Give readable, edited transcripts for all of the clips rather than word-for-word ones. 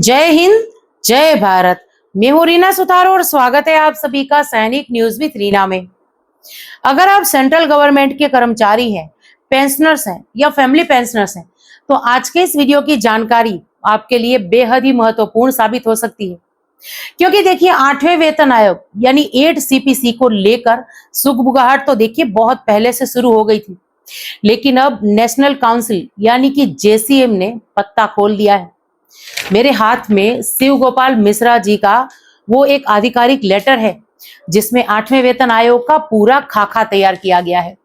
जय हिंद, जय भारत। मैं हूं रीना सुथार और स्वागत है आप सभी का सैनिक न्यूज विद रीना में। अगर आप सेंट्रल गवर्नमेंट के कर्मचारी हैं, पेंशनर्स हैं या फैमिली पेंशनर्स हैं, तो आज के इस वीडियो की जानकारी आपके लिए बेहद ही महत्वपूर्ण साबित हो सकती है। क्योंकि देखिए, 8वें वेतन आयोग यानी 8 सीपीसी को लेकर सुगबुगाहट तो देखिए बहुत पहले से शुरू हो गई थी, लेकिन अब नेशनल काउंसिल यानी कि जेसीएम ने पत्ता खोल दिया है। मेरे हाथ में शिव गोपाल मिश्रा जी का वो एक आधिकारिक लेटर है जिसमें 8वें वेतन आयोग का पूरा खाका तैयार किया गया है।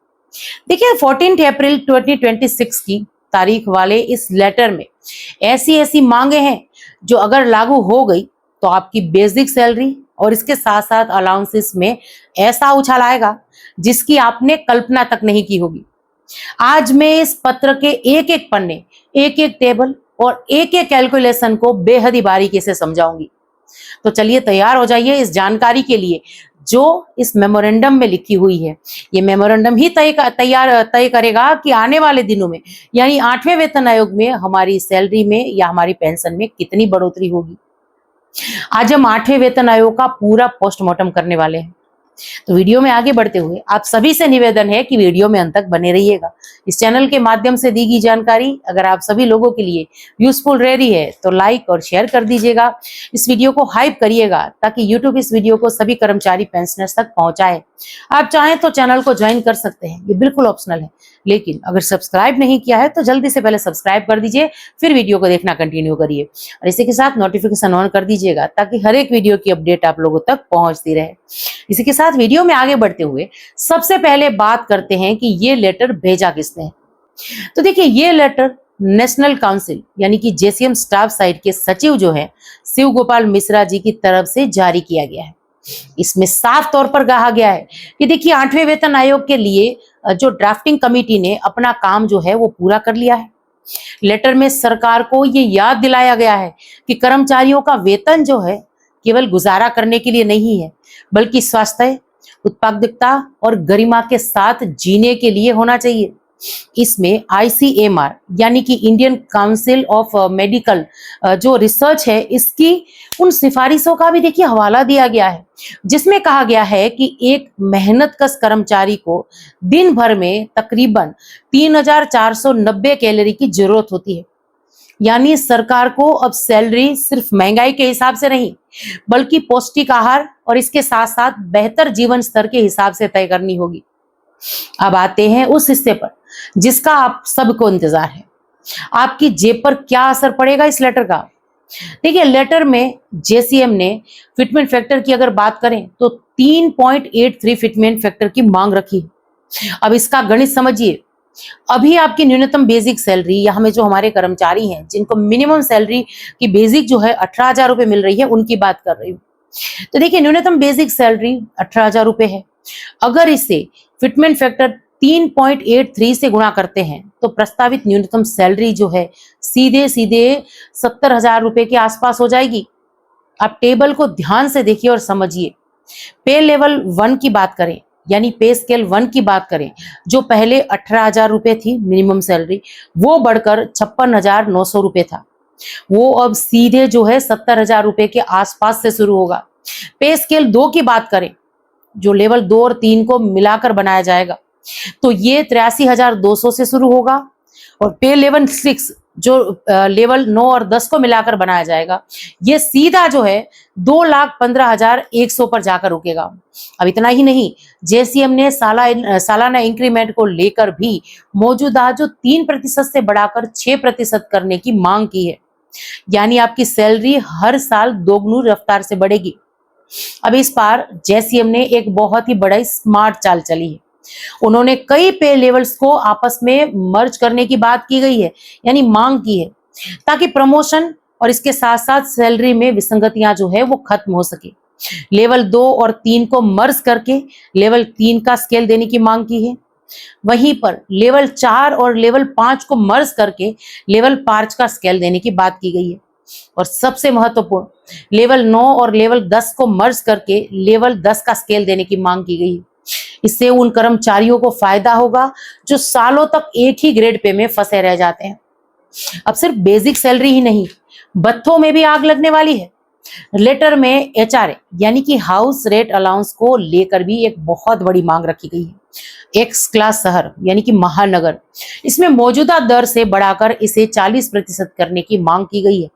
देखिए, 14 अप्रैल 2026 की तारीख वाले इस लेटर में ऐसी ऐसी मांगे हैं जो अगर लागू हो गई तो आपकी बेसिक सैलरी और इसके साथ साथ अलाउंसेस में ऐसा उछाल आएगा जिसकी आपने कल्पना तक नहीं की होगी। आज मैं इस पत्र के एक एक पन्ने, एक एक टेबल और एक एक कैलकुलेशन को बेहद ही बारीकी से समझाऊंगी। तो चलिए तैयार हो जाइए इस जानकारी के लिए जो इस मेमोरेंडम में लिखी हुई है। ये मेमोरेंडम ही तय करेगा कि आने वाले दिनों में यानी 8वें वेतन आयोग में हमारी सैलरी में या हमारी पेंशन में कितनी बढ़ोतरी होगी। आज हम 8वें वेतन आयोग का पूरा पोस्टमार्टम करने वाले हैं। तो वीडियो में आगे बढ़ते हुए आप सभी से निवेदन है कि वीडियो में अंत तक बने रहिएगा। इस चैनल के माध्यम से दी गई जानकारी अगर आप सभी लोगों के लिए यूजफुल रह रही है तो लाइक और शेयर कर दीजिएगा। इस वीडियो को हाइप करिएगा ताकि यूट्यूब इस वीडियो को सभी कर्मचारी पेंशनर्स तक पहुंचाए। आप चाहें तो चैनल को ज्वाइन कर सकते हैं, ये बिल्कुल ऑप्शनल है, लेकिन अगर सब्सक्राइब नहीं किया है तो जल्दी से पहले सब्सक्राइब कर दीजिए, फिर वीडियो को देखना कंटिन्यू करिए और इसी के साथ नोटिफिकेशन ऑन कर दीजिएगा ताकि हर एक वीडियो की अपडेट आप लोगों तक पहुंचती रहे। इसी के साथ वीडियो में आगे बढ़ते हुए सबसे पहले बात करते हैं कि ये लेटर भेजा किसने है। तो देखिए, ये लेटर नेशनल काउंसिल यानी कि जेसीएम स्टाफ साइड के सचिव जो है शिव गोपाल मिश्रा जी की तरफ से जारी किया गया है। इसमें साफ तौर पर कहा गया है कि देखिए, 8वें वेतन आयोग के लिए जो ड्राफ्टिंग कमेटी ने अपना काम जो है वो पूरा कर लिया है। लेटर में सरकार को ये याद दिलाया गया है कि कर्मचारियों का वेतन जो है केवल गुजारा करने के लिए नहीं है, बल्कि स्वास्थ्य, उत्पादकता और गरिमा के साथ जीने के लिए होना चाहिए। इसमें आईसीएमआर यानी कि इंडियन काउंसिल ऑफ मेडिकल जो रिसर्च है, इसकी उन सिफारिशों का भी देखिए हवाला दिया गया है, जिसमें कहा गया है कि एक मेहनतकश कर्मचारी को दिन भर में तकरीबन 3490 कैलोरी की जरूरत होती है। यानी सरकार को अब सैलरी सिर्फ महंगाई के हिसाब से नहीं, बल्कि पौष्टिक आहार और इसके साथ साथ बेहतर जीवन स्तर के हिसाब से तय करनी होगी। अब आते हैं उस हिस्से पर जिसका आप सबको इंतजार है। आपकी जेब पर क्या असर पड़ेगा इस लेटर का? देखिए, लेटर में जेसीएम ने फिटमेंट फैक्टर की अगर बात करें तो 3.83 फिटमेंट फैक्टर की मांग रखी। अब इसका गणित समझिए। अभी आपकी न्यूनतम बेसिक सैलरी या हमें जो हमारे कर्मचारी हैं जिनको मिनिमम सैलरी की बेसिक जो है 18,000 रुपए मिल रही है, उनकी बात कर रही हूँ। तो देखिए, न्यूनतम बेसिक सैलरी 18,000 रुपए है। अगर इसे फिटमेंट फैक्टर 3.83 से गुणा करते हैं तो प्रस्तावित न्यूनतम सैलरी जो है सीधे सीधे 70,000 रुपए के आसपास हो जाएगी। आप टेबल को ध्यान से देखिए और समझिए। पे लेवल 1 की बात करें यानी पे स्केल 1 की बात करें, जो पहले 18,000 रुपए थी मिनिमम सैलरी, वो बढ़कर 56,900 रुपए था। वो अब सीधे जो है 70,000 रुपए के आसपास से शुरू होगा। पे स्केल 2 की बात करें, जो लेवल 2 और 3 को मिलाकर बनाया जाएगा, तो ये 83,200 से शुरू होगा। और पे लेवल 6 जो लेवल 9 और 10 को मिलाकर बनाया जाएगा, ये सीधा जो है 2,15,100 पर जाकर रुकेगा। अब इतना ही नहीं, जेसीएम ने सालाना इंक्रीमेंट को लेकर भी मौजूदा जो 3% से बढ़ाकर 6% करने की मांग की है। यानी आपकी सैलरी हर साल दोगुनी रफ्तार से बढ़ेगी। अब इस बार जेसीएम ने एक बहुत ही बड़ा स्मार्ट चाल चली है। उन्होंने कई पे लेवल्स को आपस में मर्ज करने की बात की गई है, यानी मांग की है, ताकि प्रमोशन और इसके साथ साथ सैलरी में विसंगतियां जो है वो खत्म हो सके। लेवल 2 और 3 को मर्ज करके लेवल 3 का स्केल देने की मांग की है। वहीं पर लेवल 4 और लेवल 5 को मर्ज करके लेवल 5 का स्केल देने की बात की गई है। और सबसे महत्वपूर्ण, लेवल 9 और लेवल 10 को मर्ज करके लेवल 10 का स्केल देने की मांग की गई है। इससे उन कर्मचारियों को फायदा होगा जो सालों तक एक ही ग्रेड पे में फंसे रह जाते हैं। अब सिर्फ बेसिक सैलरी ही नहीं, भत्तों में भी आग लगने वाली है। लेटर में एचआरए यानी कि हाउस रेट अलाउंस को लेकर भी एक बहुत बड़ी मांग रखी गई है। एक्स क्लास शहर यानी कि महानगर, इसमें मौजूदा दर से बढ़ाकर इसे 40% करने की मांग की गई है।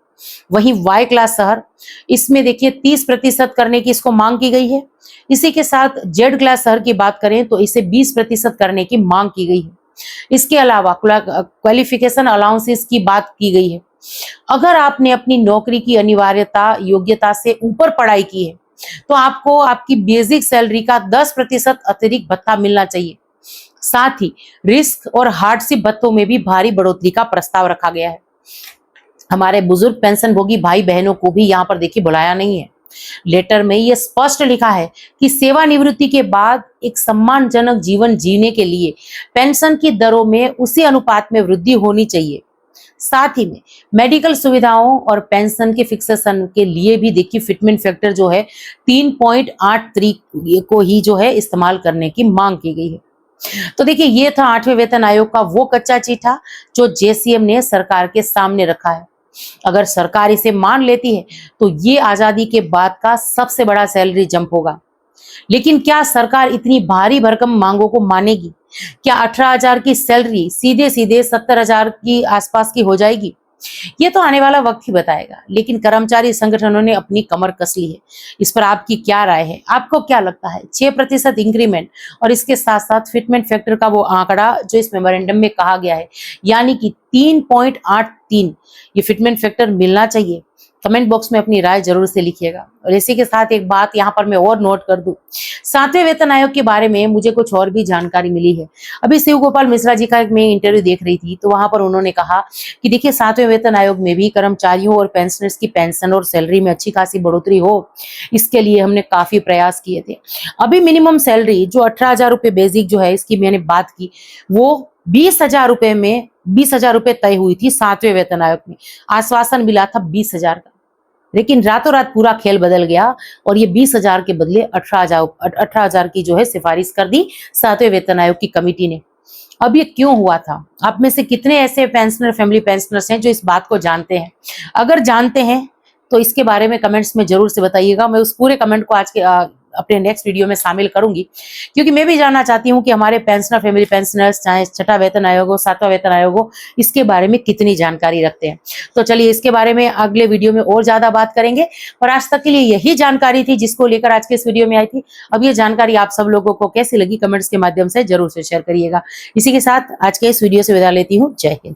वहीं वाई क्लास शहर, इसमें देखिए 30% करने की इसको मांग की गई है। इसी के साथ जेड क्लास शहर की बात करें तो इसे 20% करने की मांग की गई है। इसके अलावा क्वालिफिकेशन अलाउंसेस की बात की गई है। अगर आपने अपनी नौकरी की अनिवार्यता योग्यता से ऊपर पढ़ाई की है तो आपको आपकी बेसिक सैलरी का 10% अतिरिक्त भत्ता मिलना चाहिए। साथ ही रिस्क और हार्डशिप भत्तों में भी भारी बढ़ोतरी का प्रस्ताव रखा गया है। हमारे बुजुर्ग पेंशन भोगी भाई बहनों को भी यहाँ पर देखिए बुलाया नहीं है। लेटर में यह स्पष्ट लिखा है कि सेवानिवृत्ति के बाद एक सम्मानजनक जीवन जीने के लिए पेंशन की दरों में उसी अनुपात में वृद्धि होनी चाहिए। साथ ही में मेडिकल सुविधाओं और पेंशन के फिक्सेशन के लिए भी देखिए फिटमेंट फैक्टर जो है 3.83 को ही जो है इस्तेमाल करने की मांग की गई है। तो देखिए ये था 8वें वेतन आयोग का वो कच्चा चिट्ठा जो जेसीएम ने सरकार के सामने रखा है। अगर सरकार इसे मान लेती है तो ये आजादी के बाद का सबसे बड़ा सैलरी जंप होगा। लेकिन क्या सरकार इतनी भारी भरकम मांगों को मानेगी? क्या 18,000 की सैलरी सीधे सीधे 70,000 की आसपास की हो जाएगी? ये तो आने वाला वक्त ही बताएगा। लेकिन कर्मचारी संगठनों ने अपनी कमर कस ली है। इस पर आपकी क्या राय है? आपको क्या लगता है? 6% इंक्रीमेंट और इसके साथ साथ फिटमेंट फैक्टर का वो आंकड़ा जो इस मेमोरेंडम में कहा गया है यानी कि 3.83 ये फिटमेंट फैक्टर मिलना चाहिए। कमेंट बॉक्स में अपनी राय जरूर से लिखिएगा। और इसी के साथ एक बात यहाँ पर मैं और नोट कर दूं, 7वें वेतन आयोग के बारे में मुझे कुछ और भी जानकारी मिली है। अभी शिव गोपाल मिश्रा जी का मैं इंटरव्यू देख रही थी तो वहां पर उन्होंने कहा कि देखिए 7वें वेतन आयोग में भी कर्मचारियों और पेंशनर्स की पेंशन और सैलरी में अच्छी खासी बढ़ोतरी हो, इसके लिए हमने काफी प्रयास किए थे। अभी मिनिमम सैलरी जो 18,000 रुपये बेसिक जो है इसकी मैंने बात की, वो 20,000 रुपये में 20,000 रुपये तय हुई थी 7वें वेतन आयोग में। आश्वासन मिला था 20,000 का, लेकिन रातों रात पूरा खेल बदल गया और ये 20,000 के बदले 18,000 की जो है सिफारिश कर दी 7वें वेतन आयोग की कमेटी ने। अब ये क्यों हुआ था? आप में से कितने ऐसे पेंशनर फैमिली पेंशनर्स हैं जो इस बात को जानते हैं? अगर जानते हैं तो इसके बारे में कमेंट्स में जरूर से बताइएगा। मैं उस पूरे कमेंट को आज के अपने नेक्स्ट वीडियो में शामिल करूंगी, क्योंकि मैं भी जानना चाहती हूँ कि हमारे पेंशनर फैमिली पेंशनर्स चाहे 6वां वेतन आयोग हो 7वां वेतन आयोग हो, इसके बारे में कितनी जानकारी रखते हैं। तो चलिए इसके बारे में अगले वीडियो में और ज्यादा बात करेंगे। और आज तक के लिए यही जानकारी थी जिसको लेकर आज के इस वीडियो में आई थी। अब ये जानकारी आप सब लोगों को कैसी लगी कमेंट्स के माध्यम से जरूर से शेयर करिएगा। इसी के साथ आज के इस वीडियो से विदा लेती हूँ। जय हिंद।